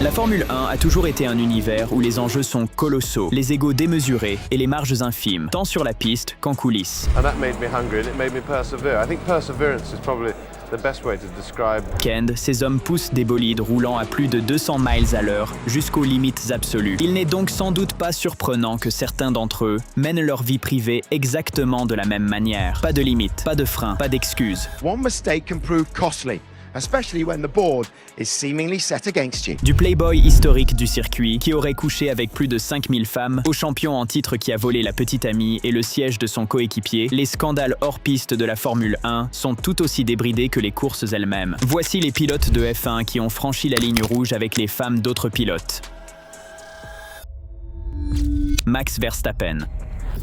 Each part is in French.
La Formule 1 a toujours été un univers où les enjeux sont colossaux, les égos démesurés et les marges infimes, tant sur la piste qu'en coulisses. And that made me hungry and it made me persevere. I think perseverance is probably the best way to describe. Week-end, ces hommes poussent des bolides roulant à plus de 200 miles à l'heure jusqu'aux limites absolues. Il n'est donc sans doute pas surprenant que certains d'entre eux mènent leur vie privée exactement de la même manière. Pas de limites, pas de freins, pas d'excuses. One mistake can prove costly, especially when the board is seemingly set against you. Du playboy historique du circuit, qui aurait couché avec plus de 5000 femmes, au champion en titre qui a volé la petite amie et le siège de son coéquipier, les scandales hors piste de la Formule 1 sont tout aussi débridés que les courses elles-mêmes. Voici les pilotes de F1 qui ont franchi la ligne rouge avec les femmes d'autres pilotes. Max Verstappen.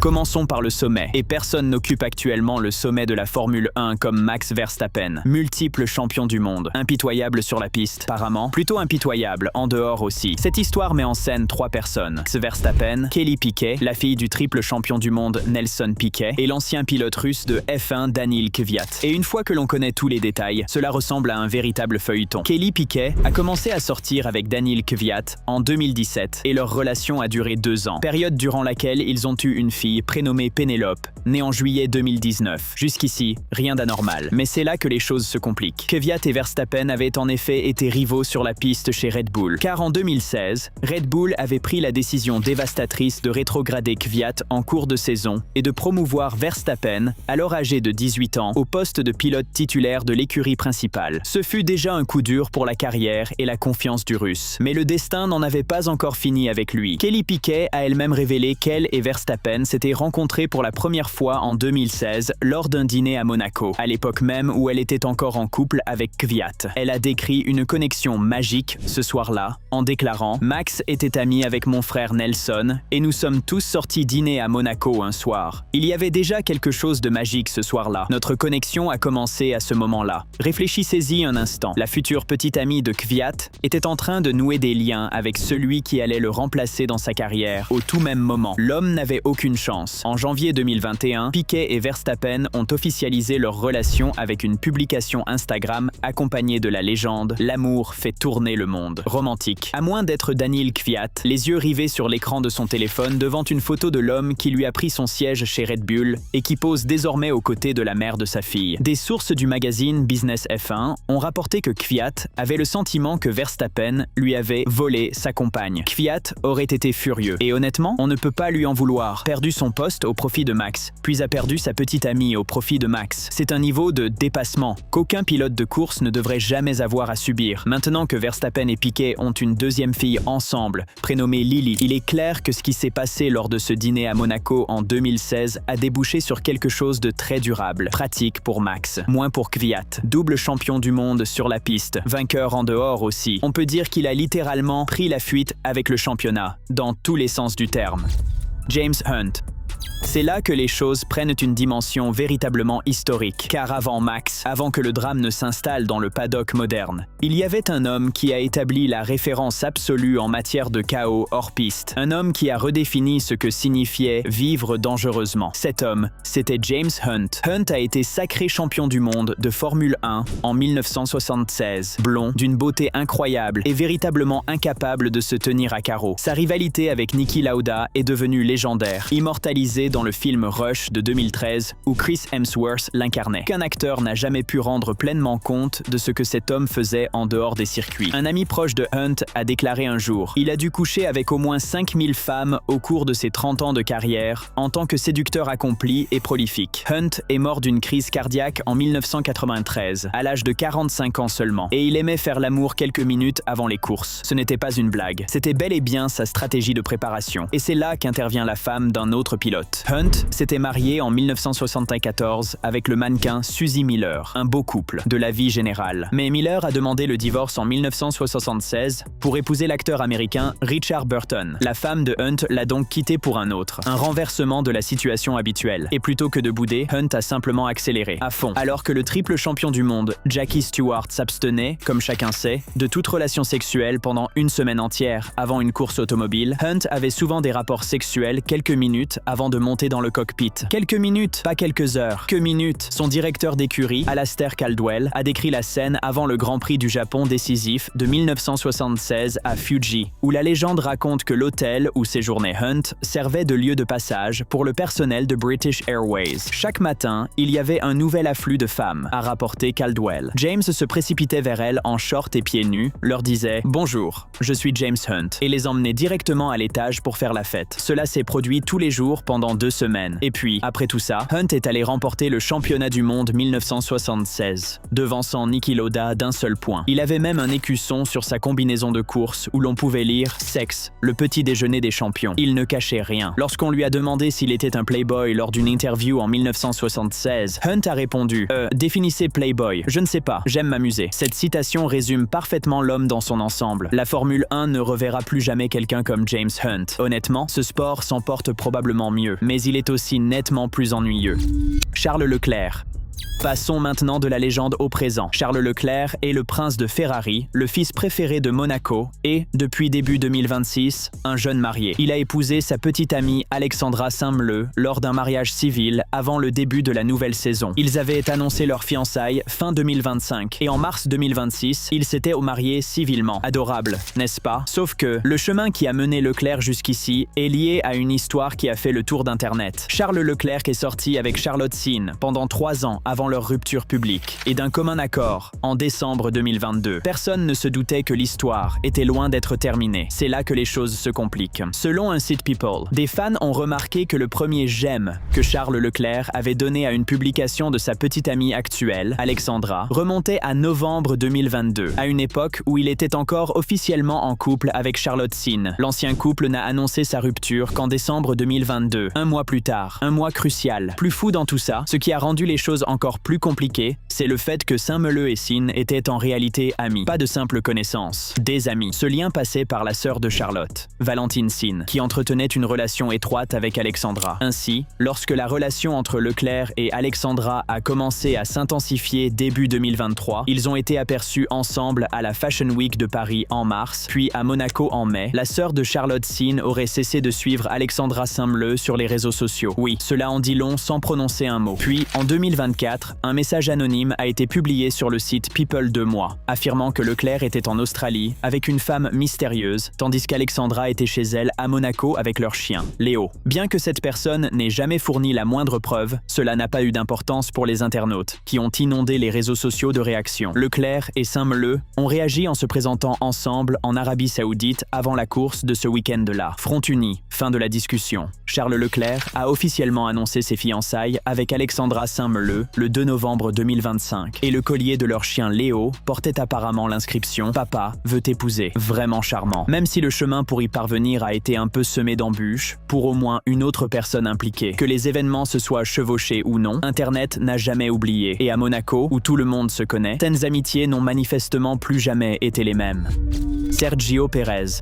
Commençons par le sommet, et personne n'occupe actuellement le sommet de la Formule 1 comme Max Verstappen, multiple champion du monde, impitoyable sur la piste, apparemment, plutôt impitoyable en dehors aussi. Cette histoire met en scène 3 personnes, Max Verstappen, Kelly Piquet, la fille du triple champion du monde Nelson Piquet, et l'ancien pilote russe de F1 Daniil Kvyat. Et une fois que l'on connaît tous les détails, cela ressemble à un véritable feuilleton. Kelly Piquet a commencé à sortir avec Daniil Kvyat en 2017, et leur relation a duré 2 ans, période durant laquelle ils ont eu une fille prénommée Pénélope, née en juillet 2019. Jusqu'ici, rien d'anormal. Mais c'est là que les choses se compliquent. Kvyat et Verstappen avaient en effet été rivaux sur la piste chez Red Bull. Car en 2016, Red Bull avait pris la décision dévastatrice de rétrograder Kvyat en cours de saison et de promouvoir Verstappen, alors âgé de 18 ans, au poste de pilote titulaire de l'écurie principale. Ce fut déjà un coup dur pour la carrière et la confiance du Russe. Mais le destin n'en avait pas encore fini avec lui. Kelly Piquet a elle-même révélé qu'elle et Verstappen s'étaient rencontrés pour la première fois en 2016 lors d'un dîner à Monaco, à l'époque même où elle était encore en couple avec Kvyat. Elle a décrit une connexion magique ce soir-là, en déclarant « Max était ami avec mon frère Nelson et nous sommes tous sortis dîner à Monaco un soir. Il y avait déjà quelque chose de magique ce soir-là. Notre connexion a commencé à ce moment-là. Réfléchissez-y un instant. La future petite amie de Kvyat était en train de nouer des liens avec celui qui allait le remplacer dans sa carrière au tout même moment. L'homme n'avait aucune chance. En janvier 2021, Piquet et Verstappen ont officialisé leur relation avec une publication Instagram accompagnée de la légende « L'amour fait tourner le monde ». Romantique. À moins d'être Daniil Kvyat, les yeux rivés sur l'écran de son téléphone devant une photo de l'homme qui lui a pris son siège chez Red Bull et qui pose désormais aux côtés de la mère de sa fille. Des sources du magazine Business F1 ont rapporté que Kvyat avait le sentiment que Verstappen lui avait volé sa compagne. Kvyat aurait été furieux. Et honnêtement, on ne peut pas lui en vouloir. Perdu son poste au profit de Max, puis a perdu sa petite amie au profit de Max. C'est un niveau de dépassement qu'aucun pilote de course ne devrait jamais avoir à subir. Maintenant que Verstappen et Piquet ont une deuxième fille ensemble, prénommée Lily, il est clair que ce qui s'est passé lors de ce dîner à Monaco en 2016 a débouché sur quelque chose de très durable, pratique pour Max, moins pour Kvyat. Double champion du monde sur la piste, vainqueur en dehors aussi. On peut dire qu'il a littéralement pris la fuite avec le championnat, dans tous les sens du terme. James Hunt. C'est là que les choses prennent une dimension véritablement historique, car avant Max, avant que le drame ne s'installe dans le paddock moderne, il y avait un homme qui a établi la référence absolue en matière de chaos hors piste, un homme qui a redéfini ce que signifiait vivre dangereusement. Cet homme, c'était James Hunt. Hunt a été sacré champion du monde de Formule 1 en 1976, blond, d'une beauté incroyable et véritablement incapable de se tenir à carreau. Sa rivalité avec Niki Lauda est devenue légendaire, immortalisée dans le film Rush de 2013 où Chris Hemsworth l'incarnait. Qu'un acteur n'a jamais pu rendre pleinement compte de ce que cet homme faisait en dehors des circuits. Un ami proche de Hunt a déclaré un jour « Il a dû coucher avec au moins 5000 femmes au cours de ses 30 ans de carrière en tant que séducteur accompli et prolifique. » Hunt est mort d'une crise cardiaque en 1993, à l'âge de 45 ans seulement, et il aimait faire l'amour quelques minutes avant les courses. Ce n'était pas une blague, c'était bel et bien sa stratégie de préparation. Et c'est là qu'intervient la femme d'un autre pilote. Hunt s'était marié en 1974 avec le mannequin Suzy Miller, un beau couple de la vie générale. Mais Miller a demandé le divorce en 1976 pour épouser l'acteur américain Richard Burton. La femme de Hunt l'a donc quitté pour un autre, un renversement de la situation habituelle. Et plutôt que de bouder, Hunt a simplement accéléré, à fond. Alors que le triple champion du monde, Jackie Stewart, s'abstenait, comme chacun sait, de toute relation sexuelle pendant une semaine entière avant une course automobile, Hunt avait souvent des rapports sexuels quelques minutes avant de monter monter dans le cockpit. Quelques minutes, pas quelques heures, que minutes. Son directeur d'écurie, Alastair Caldwell, a décrit la scène avant le Grand Prix du Japon décisif de 1976 à Fuji, où la légende raconte que l'hôtel où séjournait Hunt servait de lieu de passage pour le personnel de British Airways. Chaque matin, il y avait un nouvel afflux de femmes, a rapporté Caldwell. James se précipitait vers elles en short et pieds nus, leur disait « Bonjour, je suis James Hunt » et les emmenait directement à l'étage pour faire la fête. Cela s'est produit tous les jours pendant 2 semaines. Et puis, après tout ça, Hunt est allé remporter le championnat du monde 1976, devançant Niki Lauda d'un seul point. Il avait même un écusson sur sa combinaison de course où l'on pouvait lire « Sexe, le petit déjeuner des champions ». Il ne cachait rien. Lorsqu'on lui a demandé s'il était un playboy lors d'une interview en 1976, Hunt a répondu « Définissez playboy, je ne sais pas, j'aime m'amuser ». Cette citation résume parfaitement l'homme dans son ensemble. La Formule 1 ne reverra plus jamais quelqu'un comme James Hunt. Honnêtement, ce sport s'en porte probablement mieux, mais il est aussi nettement plus ennuyeux. Charles Leclerc. Passons maintenant de la légende au présent. Charles Leclerc est le prince de Ferrari, le fils préféré de Monaco et, depuis début 2026, un jeune marié. Il a épousé sa petite amie Alexandra Saint-Mleux lors d'un mariage civil avant le début de la nouvelle saison. Ils avaient annoncé leur fiançailles fin 2025 et en mars 2026, ils s'étaient mariés civilement. Adorable, n'est-ce pas? Sauf que le chemin qui a mené Leclerc jusqu'ici est lié à une histoire qui a fait le tour d'Internet. Charles Leclerc est sorti avec Charlotte Seen pendant 3 ans avant leur rupture publique et d'un commun accord en décembre 2022. Personne ne se doutait que l'histoire était loin d'être terminée. C'est là que les choses se compliquent. Selon un site People, des fans ont remarqué que le premier j'aime que Charles Leclerc avait donné à une publication de sa petite amie actuelle, Alexandra, remontait à novembre 2022, à une époque où il était encore officiellement en couple avec Charlotte Seen. L'ancien couple n'a annoncé sa rupture qu'en décembre 2022, un mois plus tard. Un mois crucial. Plus fou dans tout ça, ce qui a rendu les choses encore plus compliqué, c'est le fait que Saint-Mleux et Seen étaient en réalité amis. Pas de simples connaissances, des amis. Ce lien passait par la sœur de Charlotte, Valentine Seen, qui entretenait une relation étroite avec Alexandra. Ainsi, lorsque la relation entre Leclerc et Alexandra a commencé à s'intensifier début 2023, ils ont été aperçus ensemble à la Fashion Week de Paris en mars, puis à Monaco en mai. La sœur de Charlotte Seen aurait cessé de suivre Alexandra Saint-Mleux sur les réseaux sociaux. Oui, cela en dit long sans prononcer un mot. Puis, en 2024, un message anonyme a été publié sur le site People 2 mois, affirmant que Leclerc était en Australie avec une femme mystérieuse, tandis qu'Alexandra était chez elle à Monaco avec leur chien, Léo. Bien que cette personne n'ait jamais fourni la moindre preuve, cela n'a pas eu d'importance pour les internautes, qui ont inondé les réseaux sociaux de réactions. Leclerc et Saint-Mleux ont réagi en se présentant ensemble en Arabie Saoudite avant la course de ce week-end-là. Front uni, fin de la discussion. Charles Leclerc a officiellement annoncé ses fiançailles avec Alexandra Saint-Mleux le 2 novembre 2025 et le collier de leur chien Léo portait apparemment l'inscription « Papa veut t'épouser ». Vraiment charmant. Même si le chemin pour y parvenir a été un peu semé d'embûches, pour au moins une autre personne impliquée. Que les événements se soient chevauchés ou non, Internet n'a jamais oublié. Et à Monaco, où tout le monde se connaît, certaines amitiés n'ont manifestement plus jamais été les mêmes. Sergio Pérez.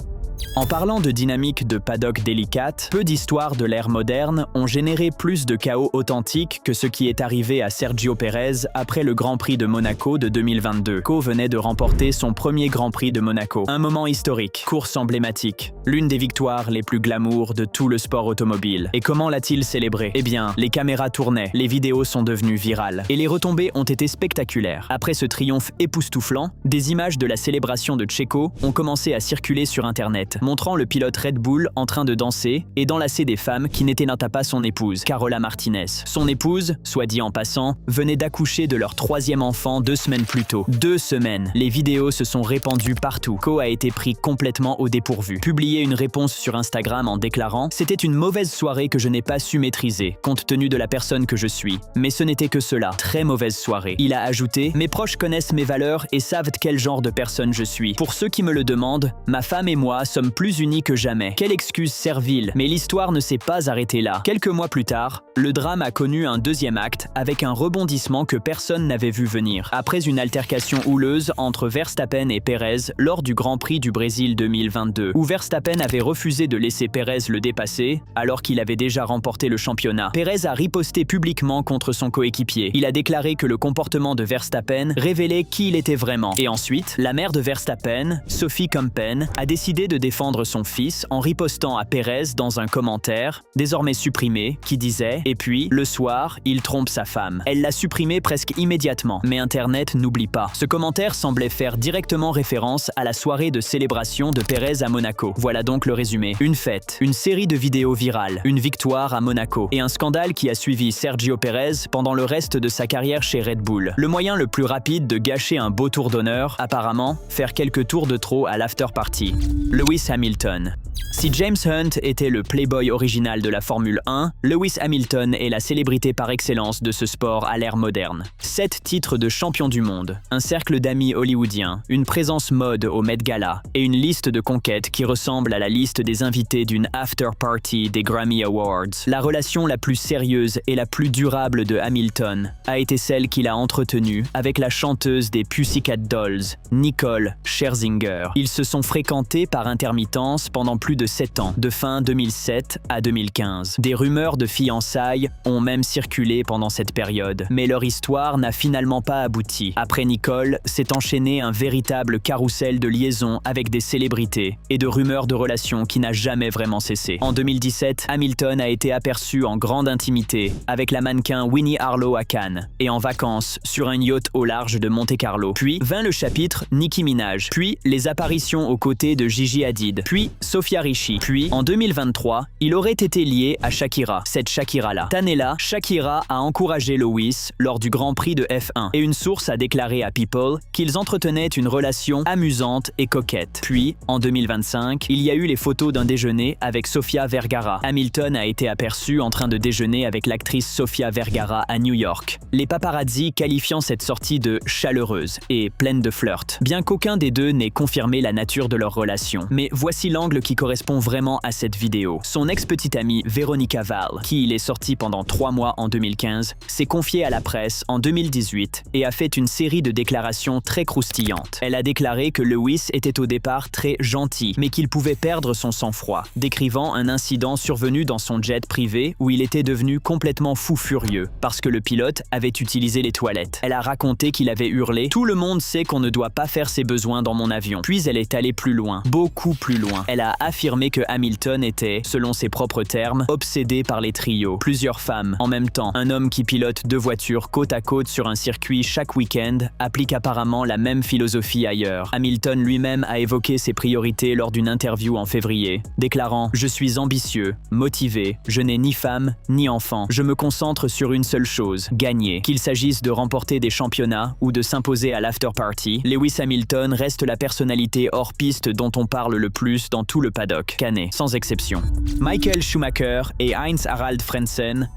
En parlant de dynamique de paddock délicate, peu d'histoires de l'ère moderne ont généré plus de chaos authentique que ce qui est arrivé à Sergio Pérez après le Grand Prix de Monaco de 2022. Monaco venait de remporter son premier Grand Prix de Monaco. Un moment historique, course emblématique, l'une des victoires les plus glamour de tout le sport automobile. Et comment l'a-t-il célébré? Eh bien, les caméras tournaient, les vidéos sont devenues virales, et les retombées ont été spectaculaires. Après ce triomphe époustouflant, des images de la célébration de Checo ont commencé à circuler sur Internet, montrant le pilote Red Bull en train de danser et d'enlacer des femmes qui n'étaient pas son épouse, Carola Martinez. Son épouse, soit dit en passant, venait d'accoucher de leur 3e enfant 2 semaines plus tôt. 2 semaines. Les vidéos se sont répandues partout. Co a été pris complètement au dépourvu. Publié une réponse sur Instagram en déclarant « C'était une mauvaise soirée que je n'ai pas su maîtriser, compte tenu de la personne que je suis. Mais ce n'était que cela. Très mauvaise soirée. » Il a ajouté « Mes proches connaissent mes valeurs et savent quel genre de personne je suis. Pour ceux qui me le demandent, ma femme et moi sommes plus unis que jamais. Quelle excuse servile. Mais l'histoire ne s'est pas arrêtée là. Quelques mois plus tard, le drame a connu un 2e acte avec un rebondissement que personne n'avait vu venir. Après une altercation houleuse entre Verstappen et Pérez lors du Grand Prix du Brésil 2022, où Verstappen avait refusé de laisser Pérez le dépasser alors qu'il avait déjà remporté le championnat, Pérez a riposté publiquement contre son coéquipier. Il a déclaré que le comportement de Verstappen révélait qui il était vraiment. Et ensuite, la mère de Verstappen, Sophie Kumpen, a décidé de défendre son fils en ripostant à Perez dans un commentaire, désormais supprimé, qui disait « Et puis, le soir, il trompe sa femme ». Elle l'a supprimé presque immédiatement, mais Internet n'oublie pas. Ce commentaire semblait faire directement référence à la soirée de célébration de Perez à Monaco. Voilà donc le résumé. Une fête, une série de vidéos virales, une victoire à Monaco et un scandale qui a suivi Sergio Perez pendant le reste de sa carrière chez Red Bull. Le moyen le plus rapide de gâcher un beau tour d'honneur, apparemment, faire quelques tours de trop à l'after-party. Lewis Hamilton. Si James Hunt était le playboy original de la Formule 1, Lewis Hamilton est la célébrité par excellence de ce sport à l'ère moderne. 7 titres de champion du monde, un cercle d'amis hollywoodiens, une présence mode au Met Gala et une liste de conquêtes qui ressemble à la liste des invités d'une after-party des Grammy Awards. La relation la plus sérieuse et la plus durable de Hamilton a été celle qu'il a entretenue avec la chanteuse des Pussycat Dolls, Nicole Scherzinger. Ils se sont fréquentés par intermittence pendant plus de 7 ans, de fin 2007 à 2015. Des rumeurs de fiançailles ont même circulé pendant cette période, mais leur histoire n'a finalement pas abouti. Après Nicole, s'est enchaîné un véritable carrousel de liaisons avec des célébrités et de rumeurs de relations qui n'a jamais vraiment cessé. En 2017, Hamilton a été aperçu en grande intimité avec la mannequin Winnie Harlow à Cannes et en vacances sur un yacht au large de Monte-Carlo. Puis vint le chapitre Nicki Minaj, puis les apparitions aux côtés de Gigi Hadid, puis Sofia Richie. Puis, en 2023, il aurait été lié à Shakira, cette Shakira-là. Tanella, Shakira a encouragé Lewis lors du Grand Prix de F1 et une source a déclaré à People qu'ils entretenaient une relation amusante et coquette. Puis, en 2025, il y a eu les photos d'un déjeuner avec Sofia Vergara. Hamilton a été aperçu en train de déjeuner avec l'actrice Sofia Vergara à New York. Les paparazzi qualifiant cette sortie de chaleureuse et pleine de flirt, bien qu'aucun des deux n'ait confirmé la nature de leur relation. Mais voici l'angle qui correspond vraiment à cette vidéo. Son ex-petite amie Veronica Val, qui il est sorti pendant 3 mois en 2015, s'est confiée à la presse en 2018 et a fait une série de déclarations très croustillantes. Elle a déclaré que Lewis était au départ très gentil, mais qu'il pouvait perdre son sang-froid, décrivant un incident survenu dans son jet privé où il était devenu complètement fou furieux parce que le pilote avait utilisé les toilettes. Elle a raconté qu'il avait hurlé « Tout le monde sait qu'on ne doit pas faire ses besoins dans mon avion ». Puis elle est allée plus loin, beaucoup plus loin. Elle a affirmé que Hamilton était, selon ses propres termes, obsédé par les trios. Plusieurs femmes, en même temps. Un homme qui pilote 2 voitures côte à côte sur un circuit chaque week-end applique apparemment la même philosophie ailleurs. Hamilton lui-même a évoqué ses priorités lors d'une interview en février, déclarant « Je suis ambitieux, motivé, je n'ai ni femme ni enfant. Je me concentre sur une seule chose, gagner. Qu'il s'agisse de remporter des championnats ou de s'imposer à l'after-party, Lewis Hamilton reste la personnalité hors piste dont on parle le plus dans tout le paddock. Canet, sans exception. Michael Schumacher et Heinz-Harald Frentzen.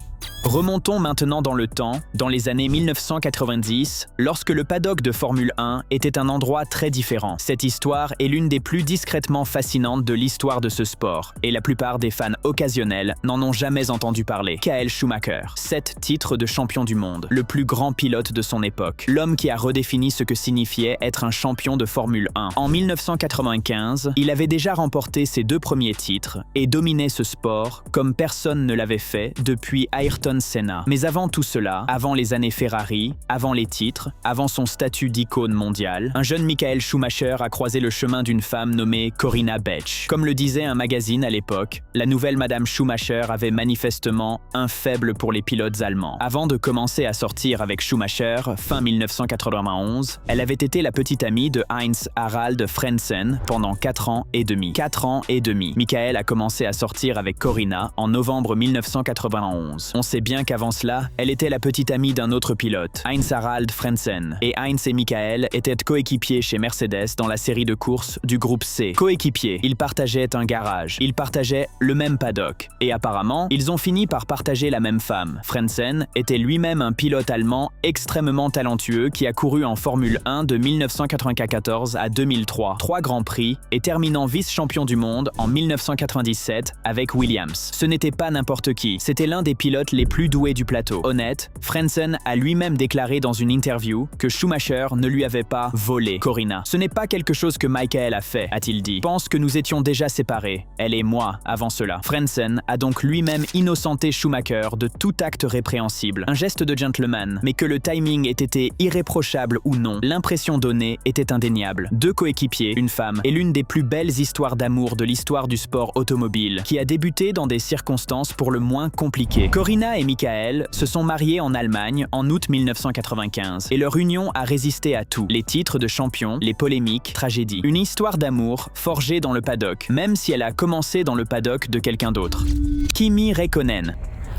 Remontons maintenant dans le temps, dans les années 1990, lorsque le paddock de Formule 1 était un endroit très différent. Cette histoire est l'une des plus discrètement fascinantes de l'histoire de ce sport, et la plupart des fans occasionnels n'en ont jamais entendu parler. Michael Schumacher, 7 titres de champion du monde, le plus grand pilote de son époque, l'homme qui a redéfini ce que signifiait être un champion de Formule 1. En 1995, il avait déjà remporté ses 2 premiers titres et dominé ce sport comme personne ne l'avait fait depuis Ayrton Senna. Mais avant tout cela, avant les années Ferrari, avant les titres, avant son statut d'icône mondiale, un jeune Michael Schumacher a croisé le chemin d'une femme nommée Corinna Betsch. Comme le disait un magazine à l'époque, la nouvelle Madame Schumacher avait manifestement un faible pour les pilotes allemands. Avant de commencer à sortir avec Schumacher, fin 1991, elle avait été la petite amie de Heinz-Harald Frentzen pendant 4 ans et demi. 4 ans et demi. Michael a commencé à sortir avec Corinna en novembre 1991. On sait bien qu'avant cela, elle était la petite amie d'un autre pilote, Heinz-Harald Frentzen. Et Heinz et Michael étaient coéquipiers chez Mercedes dans la série de courses du groupe C. Coéquipiers, ils partageaient un garage, ils partageaient le même paddock. Et apparemment, ils ont fini par partager la même femme. Frentzen était lui-même un pilote allemand extrêmement talentueux qui a couru en Formule 1 de 1994 à 2003, 3 grands prix et terminant vice-champion du monde en 1997 avec Williams. Ce n'était pas n'importe qui, c'était l'un des pilotes les plus doués du plateau. Honnête, Frentzen a lui-même déclaré dans une interview que Schumacher ne lui avait pas volé Corrina. Ce n'est pas quelque chose que Michael a fait, a-t-il dit. Je pense que nous étions déjà séparés, elle et moi, avant cela. Frentzen a donc lui-même innocenté Schumacher de tout acte répréhensible. Un geste de gentleman, mais que le timing ait été irréprochable ou non, l'impression donnée était indéniable. Deux coéquipiers, une femme, et l'une des plus belles histoires d'amour de l'histoire du sport automobile, qui a débuté dans des circonstances pour le moins compliquées. Corrina et Michael se sont mariés en Allemagne en août 1995, et leur union a résisté à tout. Les titres de champion, les polémiques, tragédies. Une histoire d'amour forgée dans le paddock, même si elle a commencé dans le paddock de quelqu'un d'autre. Kimi Räikkönen.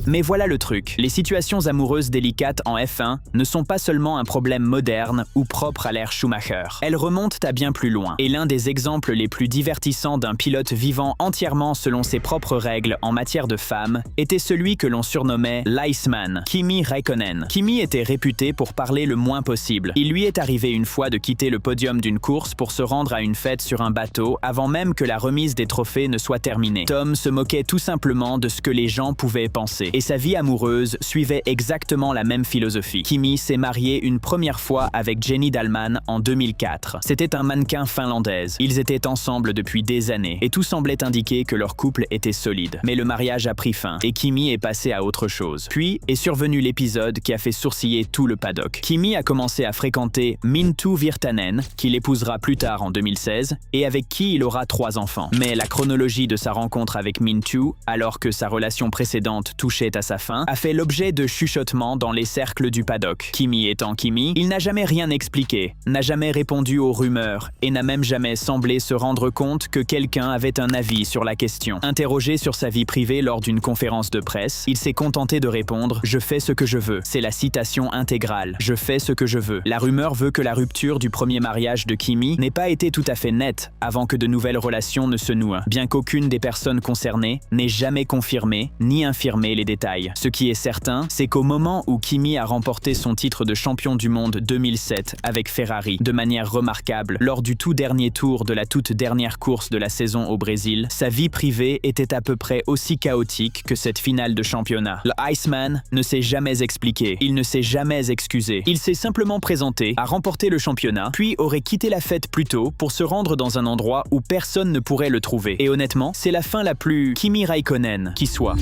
Mais voilà le truc, les situations amoureuses délicates en F1 ne sont pas seulement un problème moderne ou propre à l'ère Schumacher. Elles remontent à bien plus loin. Et l'un des exemples les plus divertissants d'un pilote vivant entièrement selon ses propres règles en matière de femmes était celui que l'on surnommait l'Iceman, Kimi Räikkönen. Kimi était réputé pour parler le moins possible. Il lui est arrivé une fois de quitter le podium d'une course pour se rendre à une fête sur un bateau avant même que la remise des trophées ne soit terminée. Tom se moquait tout simplement de ce que les gens pouvaient penser. Et sa vie amoureuse suivait exactement la même philosophie. Kimi s'est marié une première fois avec Jenny Dahlman en 2004. C'était un mannequin finlandaise. Ils étaient ensemble depuis des années et tout semblait indiquer que leur couple était solide. Mais le mariage a pris fin et Kimi est passé à autre chose. Puis est survenu l'épisode qui a fait sourciller tout le paddock. Kimi a commencé à fréquenter Minttu Virtanen, qu'il épousera plus tard en 2016 et avec qui il aura 3 enfants. Mais la chronologie de sa rencontre avec Minttu, alors que sa relation précédente touchait à sa fin, a fait l'objet de chuchotements dans les cercles du paddock. Kimi étant Kimi, il n'a jamais rien expliqué, n'a jamais répondu aux rumeurs et n'a même jamais semblé se rendre compte que quelqu'un avait un avis sur la question. Interrogé sur sa vie privée lors d'une conférence de presse, il s'est contenté de répondre « Je fais ce que je veux ». C'est la citation intégrale. « Je fais ce que je veux ». La rumeur veut que la rupture du premier mariage de Kimi n'ait pas été tout à fait nette avant que de nouvelles relations ne se nouent, bien qu'aucune des personnes concernées n'ait jamais confirmé ni infirmé les détails. Ce qui est certain, c'est qu'au moment où Kimi a remporté son titre de champion du monde 2007 avec Ferrari de manière remarquable lors du tout dernier tour de la toute dernière course de la saison au Brésil, sa vie privée était à peu près aussi chaotique que cette finale de championnat. Le Iceman ne s'est jamais expliqué, il ne s'est jamais excusé. Il s'est simplement présenté, a remporté le championnat, puis aurait quitté la fête plus tôt pour se rendre dans un endroit où personne ne pourrait le trouver. Et honnêtement, c'est la fin la plus Kimi Räikkönen qui soit.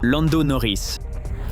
Lando Norris.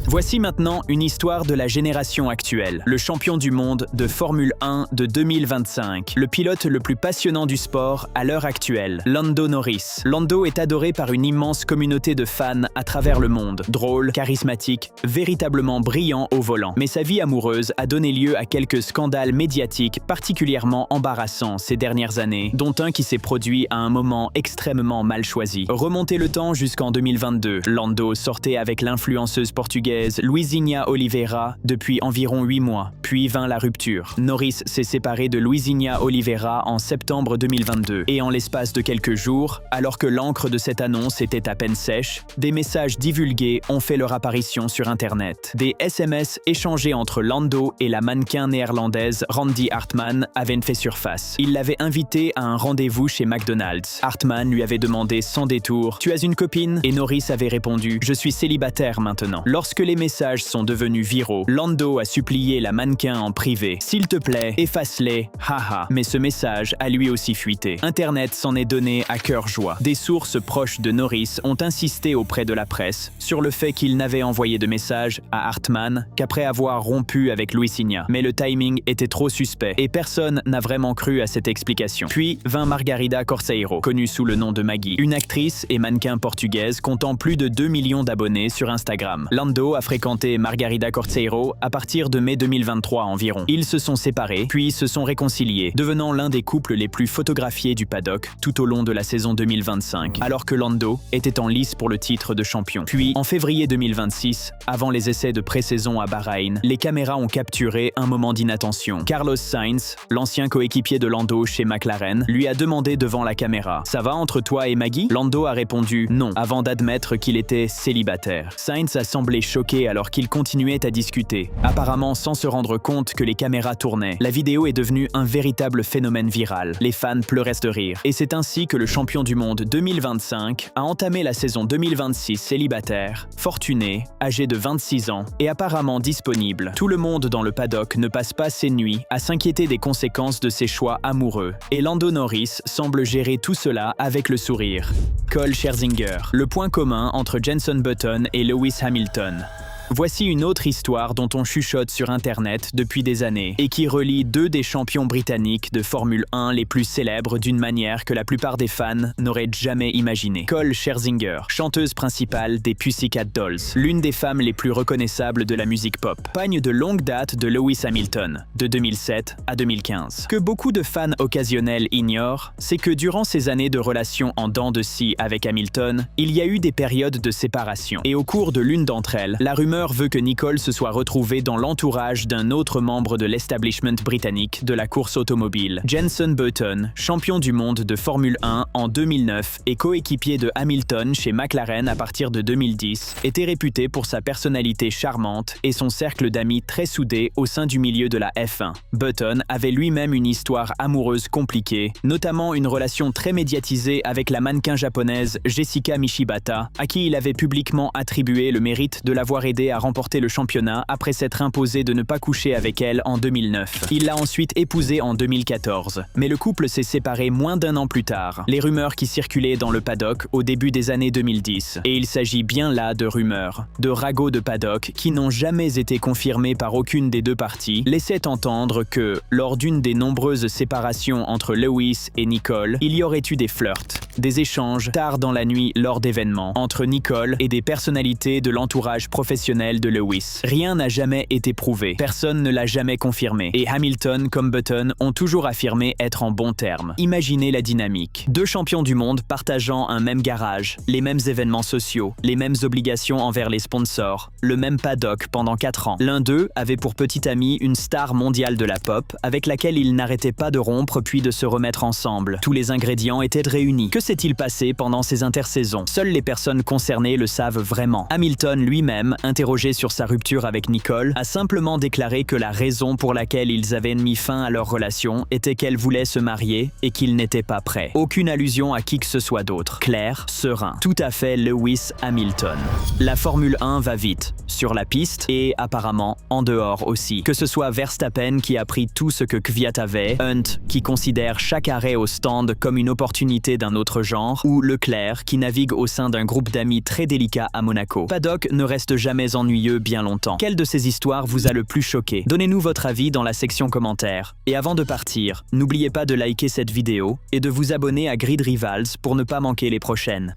Voici maintenant une histoire de la génération actuelle, le champion du monde de Formule 1 de 2025, le pilote le plus passionnant du sport à l'heure actuelle, Lando Norris. Lando est adoré par une immense communauté de fans à travers le monde, drôle, charismatique, véritablement brillant au volant. Mais sa vie amoureuse a donné lieu à quelques scandales médiatiques particulièrement embarrassants ces dernières années, dont un qui s'est produit à un moment extrêmement mal choisi. Remontez le temps jusqu'en 2022, Lando sortait avec l'influenceuse portugaise Luizinha Oliveira depuis environ 8 mois, puis vint la rupture. Norris s'est séparé de Luizinha Oliveira en septembre 2022, et en l'espace de quelques jours, alors que l'encre de cette annonce était à peine sèche, des messages divulgués ont fait leur apparition sur Internet. Des SMS échangés entre Lando et la mannequin néerlandaise Randy Hartman avaient fait surface. Il l'avait invité à un rendez-vous chez McDonald's. Hartman lui avait demandé sans détour « Tu as une copine ?» Et Norris avait répondu « Je suis célibataire maintenant ». Lorsque les messages sont devenus viraux, Lando a supplié la mannequin en privé. « S'il te plaît, efface-les, haha ». Mais ce message a lui aussi fuité. Internet s'en est donné à cœur joie. Des sources proches de Norris ont insisté auprès de la presse sur le fait qu'il n'avait envoyé de message à Hartman qu'après avoir rompu avec Luizinha. Mais le timing était trop suspect et personne n'a vraiment cru à cette explication. Puis vint Margarida Corseiro, connue sous le nom de Maggie, une actrice et mannequin portugaise comptant plus de 2 millions d'abonnés sur Instagram. Lando a fréquenté Margarida Corseiro à partir de mai 2023 environ. Ils se sont séparés, puis se sont réconciliés, devenant l'un des couples les plus photographiés du paddock tout au long de la saison 2025, alors que Lando était en lice pour le titre de champion. Puis, en février 2026, avant les essais de pré-saison à Bahreïn, les caméras ont capturé un moment d'inattention. Carlos Sainz, l'ancien coéquipier de Lando chez McLaren, lui a demandé devant la caméra « Ça va entre toi et Maggie ?» Lando a répondu « Non », avant d'admettre qu'il était célibataire. Sainz a semblé choqué choqués alors qu'ils continuaient à discuter, apparemment sans se rendre compte que les caméras tournaient. La vidéo est devenue un véritable phénomène viral. Les fans pleuraient de rire. Et c'est ainsi que le champion du monde 2025 a entamé la saison 2026 célibataire, fortuné, âgé de 26 ans et apparemment disponible. Tout le monde dans le paddock ne passe pas ses nuits à s'inquiéter des conséquences de ses choix amoureux. Et Lando Norris semble gérer tout cela avec le sourire. Cole Scherzinger, le point commun entre Jenson Button et Lewis Hamilton. Voici une autre histoire dont on chuchote sur Internet depuis des années et qui relie deux des champions britanniques de Formule 1 les plus célèbres d'une manière que la plupart des fans n'auraient jamais imaginé. Cole Scherzinger, chanteuse principale des Pussycat Dolls, l'une des femmes les plus reconnaissables de la musique pop. Compagne de longue date de Lewis Hamilton, de 2007 à 2015. Ce que beaucoup de fans occasionnels ignorent, c'est que durant ces années de relation en dents de scie avec Hamilton, il y a eu des périodes de séparation. Et au cours de l'une d'entre elles, la rumeur veut que Nicole se soit retrouvée dans l'entourage d'un autre membre de l'establishment britannique de la course automobile. Jenson Button, champion du monde de Formule 1 en 2009 et coéquipier de Hamilton chez McLaren à partir de 2010, était réputé pour sa personnalité charmante et son cercle d'amis très soudé au sein du milieu de la F1. Button avait lui-même une histoire amoureuse compliquée, notamment une relation très médiatisée avec la mannequin japonaise Jessica Michibata, à qui il avait publiquement attribué le mérite de l'avoir aidé à remporter le championnat après s'être imposé de ne pas coucher avec elle en 2009. Il l'a ensuite épousée en 2014, mais le couple s'est séparé moins d'un an plus tard. Les rumeurs qui circulaient dans le paddock au début des années 2010, et il s'agit bien là de rumeurs, de ragots de paddock qui n'ont jamais été confirmés par aucune des deux parties, laissaient entendre que, lors d'une des nombreuses séparations entre Lewis et Nicole, il y aurait eu des flirts, des échanges tard dans la nuit lors d'événements entre Nicole et des personnalités de l'entourage professionnel de Lewis. Rien n'a jamais été prouvé, personne ne l'a jamais confirmé, et Hamilton comme Button ont toujours affirmé être en bons termes. Imaginez la dynamique. Deux champions du monde partageant un même garage, les mêmes événements sociaux, les mêmes obligations envers les sponsors, le même paddock pendant 4 ans. L'un d'eux avait pour petit ami une star mondiale de la pop, avec laquelle il n'arrêtait pas de rompre puis de se remettre ensemble. Tous les ingrédients étaient réunis. Que s'est-il passé pendant ces intersaisons? Seules les personnes concernées le savent vraiment. Hamilton lui-même, interrogé sur sa rupture avec Nicole, a simplement déclaré que la raison pour laquelle ils avaient mis fin à leur relation était qu'elle voulait se marier et qu'il n'était pas prêt. Aucune allusion à qui que ce soit d'autre. Clair, serein. Tout à fait Lewis Hamilton. La Formule 1 va vite, sur la piste et apparemment en dehors aussi. Que ce soit Verstappen qui a pris tout ce que Kvyat avait, Hunt qui considère chaque arrêt au stand comme une opportunité d'un autre genre, ou Leclerc qui navigue au sein d'un groupe d'amis très délicat à Monaco. Paddock ne reste jamais ennuyeux bien longtemps. Quelle de ces histoires vous a le plus choqué? Donnez-nous votre avis dans la section commentaires. Et avant de partir, n'oubliez pas de liker cette vidéo et de vous abonner à Grid Rivals pour ne pas manquer les prochaines.